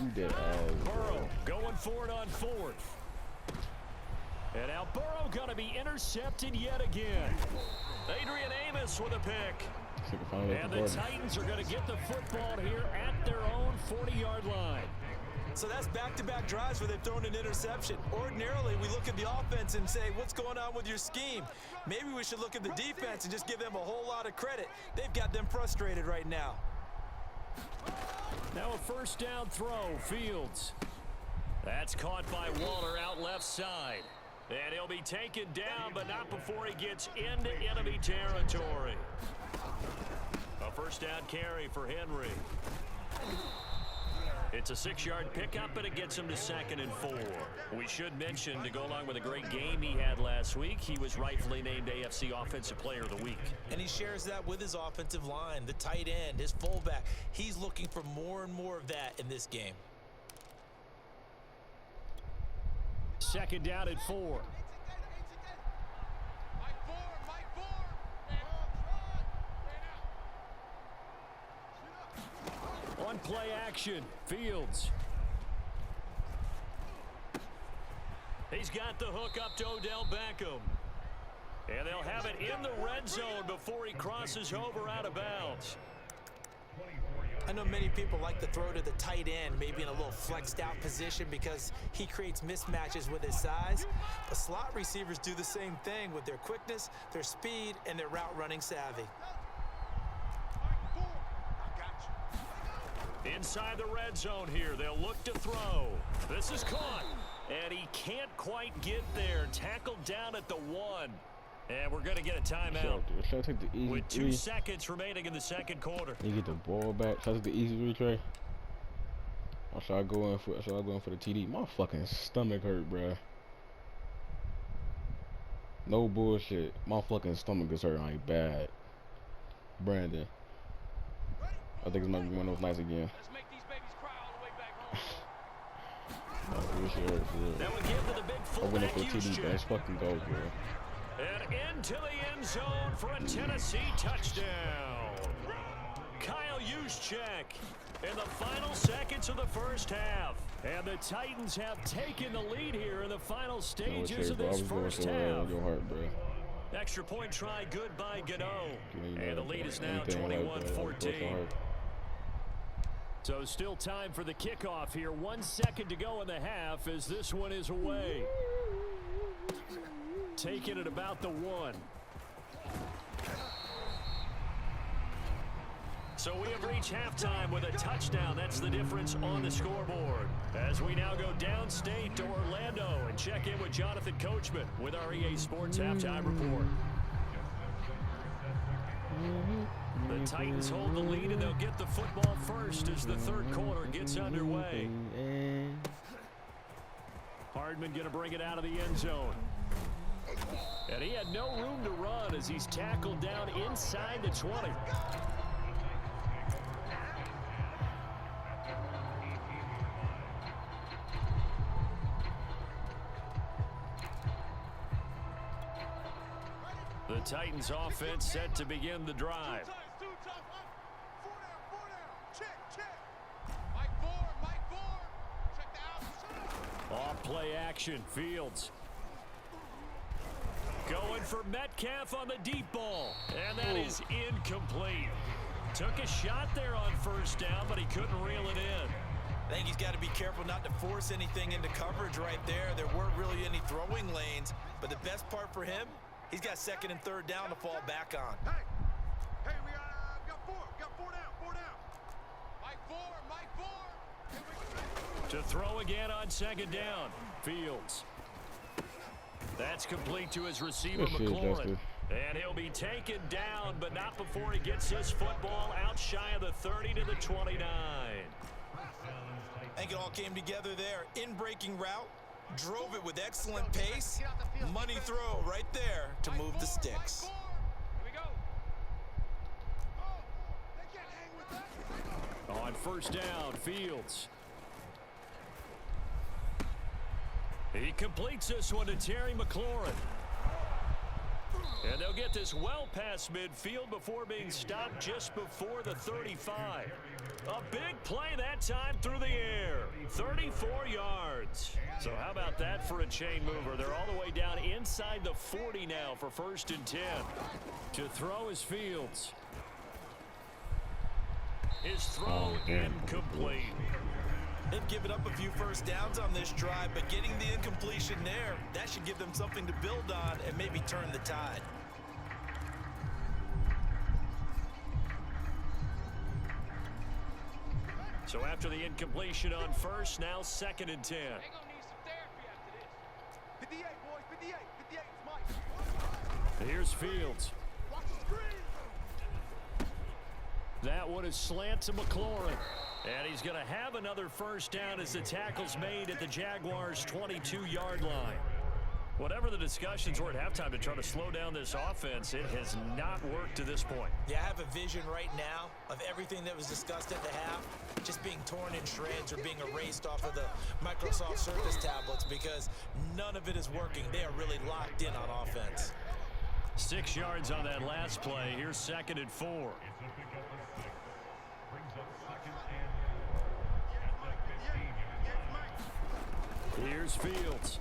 You did all. Burrow going for it on fourth. And now Burrow going to be intercepted yet again. Adrian Amos with a pick. And the Titans are going to get the football here at their own 40-yard line. So that's back-to-back drives where they've thrown an interception. Ordinarily, we look at the offense and say, what's going on with your scheme? Maybe we should look at the defense and just give them a whole lot of credit. They've got them frustrated right now. Now a first down throw, Fields. That's caught by Waller out left side. And he'll be taken down, but not before he gets into enemy territory. A first down carry for Henry. It's a 6-yard pickup, and it gets him to 2nd and 4. We should mention, to go along with a great game he had last week, he was rightfully named AFC Offensive Player of the Week. And he shares that with his offensive line, the tight end, his fullback. He's looking for more and more of that in this game. 2nd down and 4. On play action, Fields. He's got the hook up to Odell Beckham. And they'll have it in the red zone before he crosses over out of bounds. I know many people like to throw to the tight end, maybe in a little flexed out position because he creates mismatches with his size. But slot receivers do the same thing with their quickness, their speed, and their route running savvy. Inside the red zone here, they'll look to throw. This is caught, and he can't quite get there. Tackled down at the 1. And we're going to get a timeout. Should I take the easy with 2 seconds remaining in the second quarter. You get the ball back. Should I take the easy retray? Or should I go in for the TD? My fucking stomach hurt, bruh. No bullshit. My fucking stomach is hurt. I ain't bad. Brandon. I think it's might be one of those nights again. Let's make these babies cry all the way back home. Oh, this shit hurt for real. That would give to the big I went in fullback for a TD, but let's fucking go, bro. And into the end zone for a Tennessee touchdown. Kyle Juszczyk in the final seconds of the first half. And the Titans have taken the lead here in the final stages of this first half. Your heart, bro. Extra point try good by Gano. And the lead is now 21-14. So still time for the kickoff here. 1 second to go in the half as this one is away. Taking it about the 1. So we have reached halftime with a touchdown. That's the difference on the scoreboard. As we now go downstate to Orlando and check in with Jonathan Coachman with our EA Sports Halftime Report. The Titans hold the lead, and they'll get the football first as the third quarter gets underway. Hardman going to bring it out of the end zone. And he had no room to run as he's tackled down inside the 20. The Titans offense set to begin the drive. Off play action, Fields. Going for Metcalf on the deep ball. And that is incomplete. Took a shot there on first down, but he couldn't reel it in. I think he's got to be careful not to force anything into coverage right there. There weren't really any throwing lanes, but the best part for him, he's got 2nd and 3rd down to fall back on. Hey, we got 4. We got 4 down. Mike 4. To throw again on 2nd down. Fields. That's complete to his receiver, McLaurin. And he'll be taken down, but not before he gets his football out shy of the 30 to the 29. I think it all came together there. In-breaking route, drove it with excellent pace. Money throw right there to move the sticks. On first down, Fields. He completes this one to Terry McLaurin. And they'll get this well past midfield before being stopped just before the 35. A big play that time through the air. 34 yards. So how about that for a chain mover? They're all the way down inside the 40 now for 1st and 10. To throw is Fields. His throw incomplete. They've given up a few first downs on this drive, but getting the incompletion there, that should give them something to build on and maybe turn the tide. So after the incompletion on 1st, now 2nd and 10. 58, boys, 58, 58, it's Mike. Here's Fields. That one is slant to McLaurin. And he's going to have another first down as the tackle's made at the Jaguars' 22-yard line. Whatever the discussions were at halftime to try to slow down this offense, it has not worked to this point. Yeah, I have a vision right now of everything that was discussed at the half just being torn in shreds or being erased off of the Microsoft Surface tablets because none of it is working. They are really locked in on offense. 6 yards on that last play. Here's 2nd and 4. Here's Fields.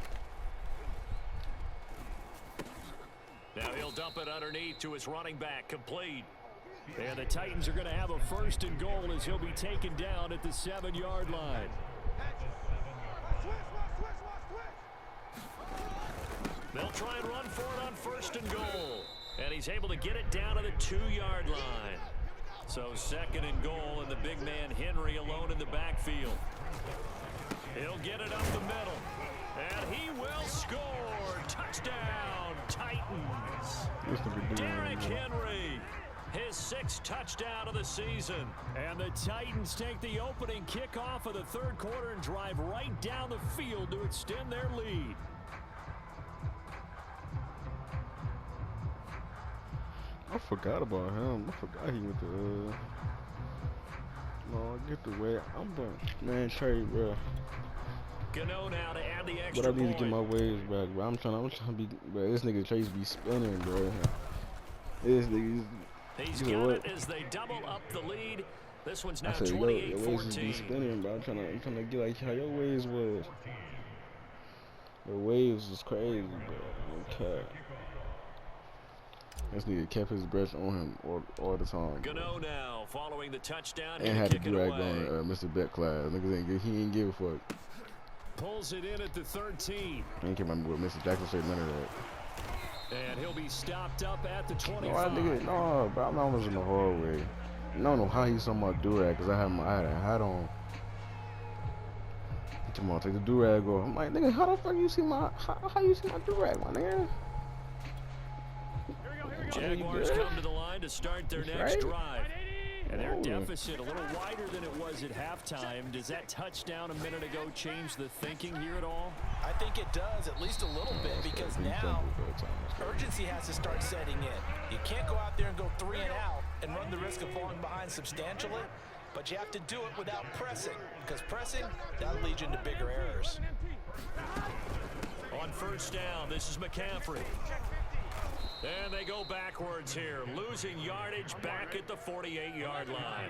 Now he'll dump it underneath to his running back, complete. And the Titans are going to have a 1st and goal as he'll be taken down at the 7-yard line. They'll try and run for it on 1st and goal. And he's able to get it down to the 2-yard line. So 2nd and goal, and the big man Henry alone in the backfield. He'll get it up the middle. And he will score. Touchdown, Titans. Derrick Henry, his 6th touchdown of the season. And the Titans take the opening kickoff of the 3rd quarter and drive right down the field to extend their lead. I forgot about him. I forgot he went to, no, I get the way. I'm done. Man, Trey, bro. Gano now to add the extra But I need point. to get my waves back, bro. I'm trying to be, bro. This nigga Trace be spinning, bro. This nigga, He's got it as they double up the lead. This one's now 28-14. Your waves just be spinning, bro. I'm trying to get like how your waves was. The waves was crazy, bro. Okay. This nigga kept his breath on him all the time. Gano now following the touchdown. And had to kick it drag away. on Mr. Bet class. Niggas he ain't give a fuck. Pulls it in at the 13. I can't remember what Mr. Jackson said, none of that. And he'll be stopped up at the 25. No, bro, I'm almost in the hallway. I don't know how he saw my do-rag, because I had a hat on. Come on, take the do-rag off. I'm like, nigga, how the fuck you see my, how you see my do-rag, my nigga? Jaguars come to the line to start their next drive. And their Oh. deficit a little wider than it was at halftime. Does that touchdown a minute ago change the thinking here at all? I think it does, at least a little bit, because now urgency has to start setting in. You can't go out there and go 3 and out and run the risk of falling behind substantially, but you have to do it without pressing, because pressing, that'll lead you into bigger errors. On 1st down, this is McCaffrey. And they go backwards here, losing yardage back at the 48-yard line.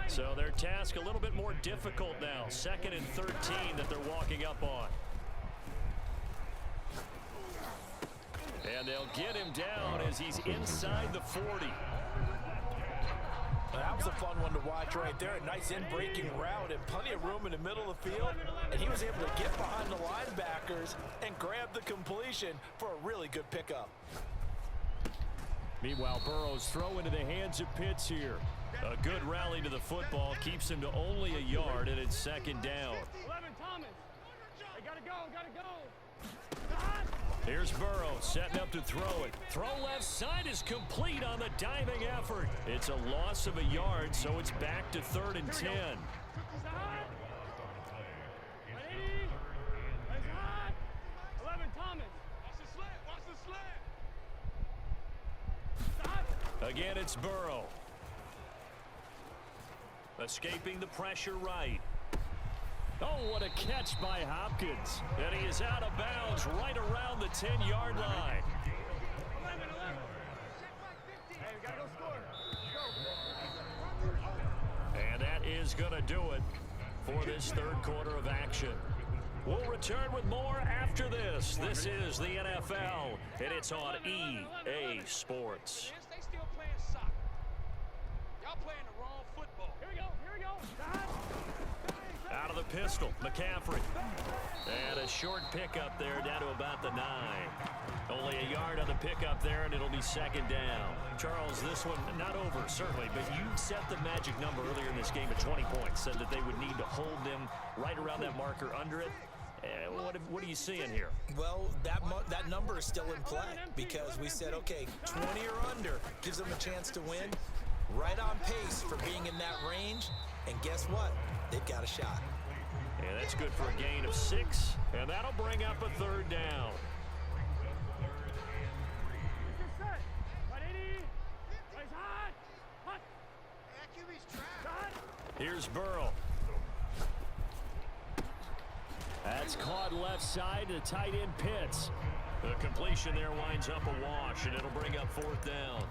So their task a little bit more difficult now. 2nd and 13 that they're walking up on. And they'll get him down as he's inside the 40. That was a fun one to watch right there. A nice in-breaking route and plenty of room in the middle of the field. And he was able to get behind the linebackers and grab the completion for a really good pickup. Meanwhile, Burrow's throw into the hands of Pitts here. A good rally to the football keeps him to only a yard, and it's 2nd down. 11, Thomas. They gotta go. Here's Burrow setting up to throw it. Throw left side is complete on the diving effort. It's a loss of a yard, so it's back to 3rd and 10. 11, Thomas. Watch the slant. Again, it's Burrow. Escaping the pressure right. Oh, what a catch by Hopkins. And he is out of bounds right around the 10-yard line. 11. Hey, we gotta go score. And that is going to do it. for this third quarter of action. We'll return with more after this. This is the NFL, and it's on EA Sports. They still playing soccer. Y'all playing the wrong football. Here we go. Here we go. Out of the pistol, McCaffrey. And a short pickup there down to about the 9. Only a yard on the pickup there, and it'll be second down. Charles, this one not over, certainly, but you set the magic number earlier in this game at 20 points, said that they would need to hold them right around that marker under it. What are you seeing here? Well, that number is still in play because we said, okay, 20 or under gives them a chance to win. Right on pace for being in that range. And guess what? They've got a shot. And that's good for a gain of 6. And that'll bring up a third down. Here's Burrow. That's caught left side to tight end Pitts. The completion there winds up a wash, and it'll bring up fourth down.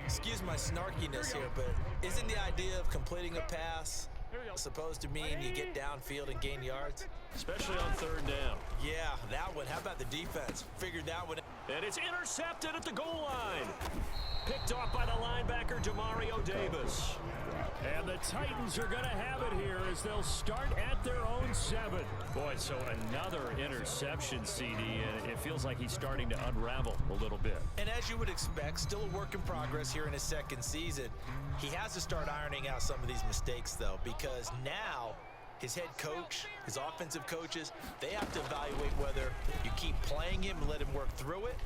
Excuse my snarkiness here, but isn't the idea of completing a pass supposed to mean you get downfield and gain yards? Especially on third down. Yeah, that one. How about the defense? Figured that one. And it's intercepted at the goal line. Picked off by the linebacker, Demario Davis. And the Titans are going to have it here as they'll start at their own 7. Boy, so another interception, CD, and it feels like he's starting to unravel a little bit. And as you would expect, still a work in progress here in his second season. He has to start ironing out some of these mistakes, though, because now his head coach, his offensive coaches, they have to evaluate whether you keep playing him and let him work through it,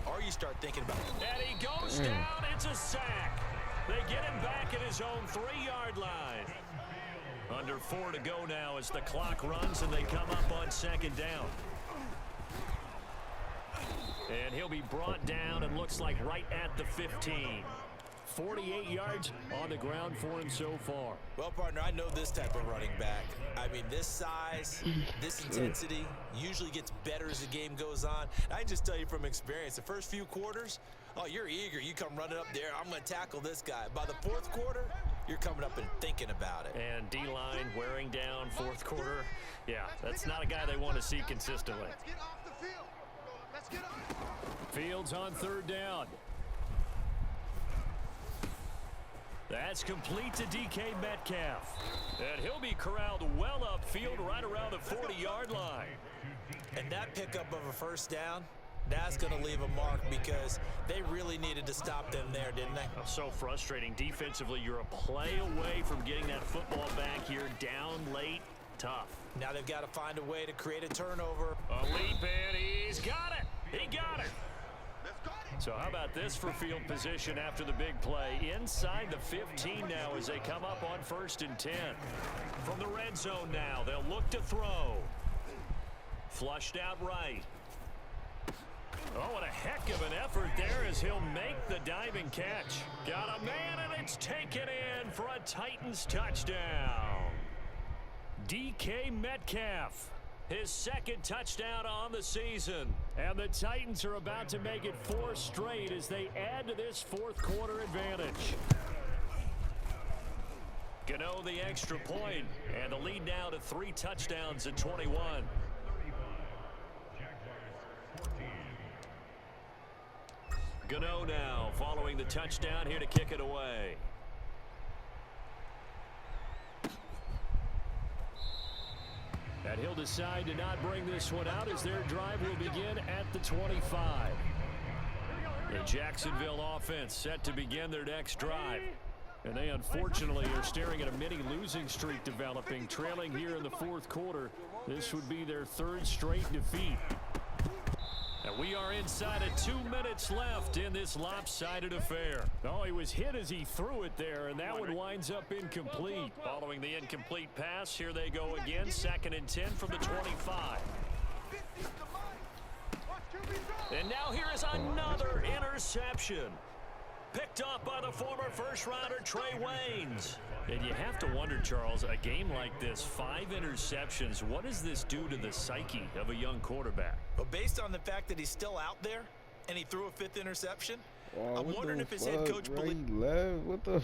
or you start thinking about it. And he goes down. It's a sack. They get him back at his own 3-yard line. Under 4 to go now as the clock runs and they come up on second down. And he'll be brought down and looks like right at the 15. 48 yards on the ground for him so far. Well, partner, I know this type of running back. I mean, this size, this intensity usually gets better as the game goes on. I can just tell you from experience, the first few quarters, oh, you're eager. You come running up there. I'm going to tackle this guy. By the fourth quarter, you're coming up and thinking about it. And D-line wearing down fourth quarter. Yeah, that's not a guy they want to see consistently. Let's get off the field. Let's get off. Fields on third down. That's complete to DK Metcalf. And he'll be corralled well upfield right around the 40-yard line. And that pickup of a first down, that's going to leave a mark because they really needed to stop them there, didn't they? So frustrating. Defensively, you're a play away from getting that football back here. Down late, tough. Now they've got to find a way to create a turnover. A leap in. He's got it. He got it. So how about this for field position after the big play? Inside the 15 now as they come up on 1st and 10. From the red zone now, they'll look to throw. Flushed out right. Oh, what a heck of an effort there as he'll make the diving catch. Got a man, and it's taken in for a Titans touchdown. DK Metcalf. His second touchdown on the season. And the Titans are about to make it 4 straight as they add to this fourth quarter advantage. Gano the extra point, and the lead now to 3 touchdowns at 21. Gano now following the touchdown here to kick it away. And he'll decide to not bring this one out as their drive will begin at the 25. The Jacksonville offense set to begin their next drive. And they unfortunately are staring at a mini losing streak developing, trailing here in the fourth quarter. This would be their 3rd straight defeat. And we are inside of 2 minutes left in this lopsided affair. Oh, he was hit as he threw it there, and that one winds up incomplete. Following the incomplete pass, here they go again, 2nd and 10 from the 25. And now here is another interception. Picked off by the former first-rounder Trey Waynes. And you have to wonder, Charles, a game like this, 5 interceptions, what does this do to the psyche of a young quarterback? Well, based on the fact that he's still out there and he threw a 5th interception, I'm wondering if his head coach believes. What the